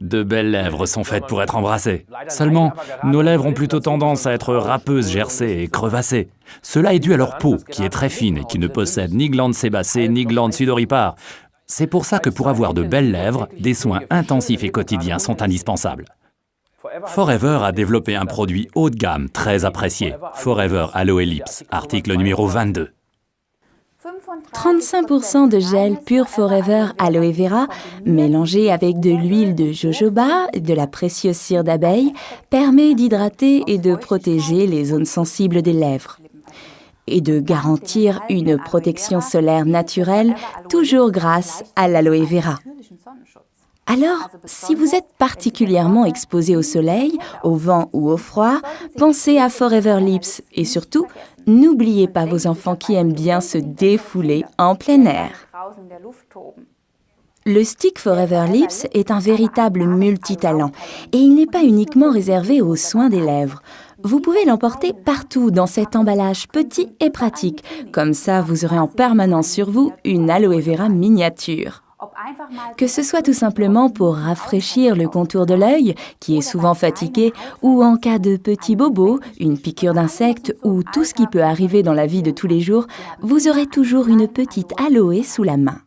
De belles lèvres sont faites pour être embrassées. Seulement, nos lèvres ont plutôt tendance à être râpeuses, gercées et crevassées. Cela est dû à leur peau, qui est très fine et qui ne possède ni glande sébacée ni glande sudoripare. C'est pour ça que pour avoir de belles lèvres, des soins intensifs et quotidiens sont indispensables. Forever a développé un produit haut de gamme très apprécié, Forever Aloe Lips, article numéro 22. 35% de gel pur Forever Aloe Vera, mélangé avec de l'huile de jojoba et de la précieuse cire d'abeille, permet d'hydrater et de protéger les zones sensibles des lèvres et de garantir une protection solaire naturelle, toujours grâce à l'aloe vera. Alors, si vous êtes particulièrement exposé au soleil, au vent ou au froid, pensez à Forever Lips et surtout, n'oubliez pas vos enfants qui aiment bien se défouler en plein air. Le stick Forever Lips est un véritable multitalent et il n'est pas uniquement réservé aux soins des lèvres. Vous pouvez l'emporter partout dans cet emballage petit et pratique. Comme ça, vous aurez en permanence sur vous une aloe vera miniature. Que ce soit tout simplement pour rafraîchir le contour de l'œil, qui est souvent fatigué, ou en cas de petits bobos, une piqûre d'insecte ou tout ce qui peut arriver dans la vie de tous les jours, vous aurez toujours une petite aloe sous la main.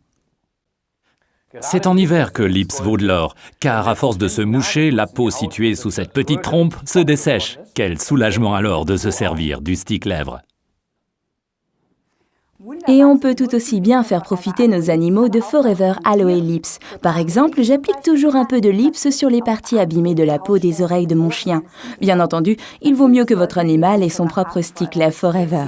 C'est en hiver que Lips vaut de l'or, car à force de se moucher, la peau située sous cette petite trompe se dessèche. Quel soulagement alors de se servir du stick lèvres. Et on peut tout aussi bien faire profiter nos animaux de Forever Aloe Lips. Par exemple, j'applique toujours un peu de Lips sur les parties abîmées de la peau des oreilles de mon chien. Bien entendu, il vaut mieux que votre animal ait son propre stick lèvres Forever.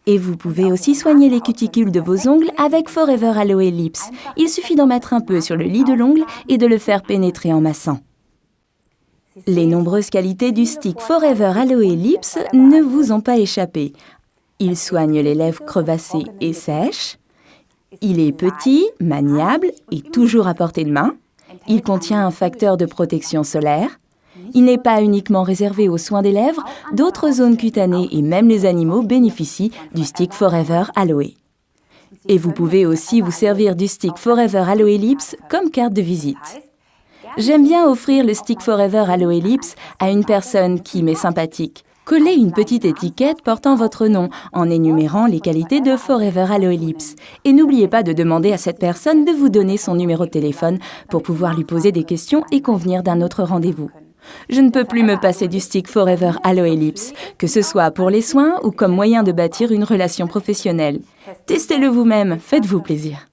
Et vous pouvez aussi soigner les cuticules de vos ongles avec Forever Aloe Lips. Il suffit d'en mettre un peu sur le lit de l'ongle et de le faire pénétrer en massant. Les nombreuses qualités du stick Forever Aloe Lips ne vous ont pas échappé. Il soigne les lèvres crevassées et sèches. Il est petit, maniable et toujours à portée de main. Il contient un facteur de protection solaire. Il n'est pas uniquement réservé aux soins des lèvres, d'autres zones cutanées et même les animaux bénéficient du stick Forever Aloe. Et vous pouvez aussi vous servir du stick Forever Aloe Lips comme carte de visite. J'aime bien offrir le stick Forever Aloe Lips à une personne qui m'est sympathique. Collez une petite étiquette portant votre nom en énumérant les qualités de Forever Aloe Lips. Et n'oubliez pas de demander à cette personne de vous donner son numéro de téléphone pour pouvoir lui poser des questions et convenir d'un autre rendez-vous. Je ne peux plus me passer du stick Forever Aloe Lips, que ce soit pour les soins ou comme moyen de bâtir une relation professionnelle. Testez-le vous-même, faites-vous plaisir.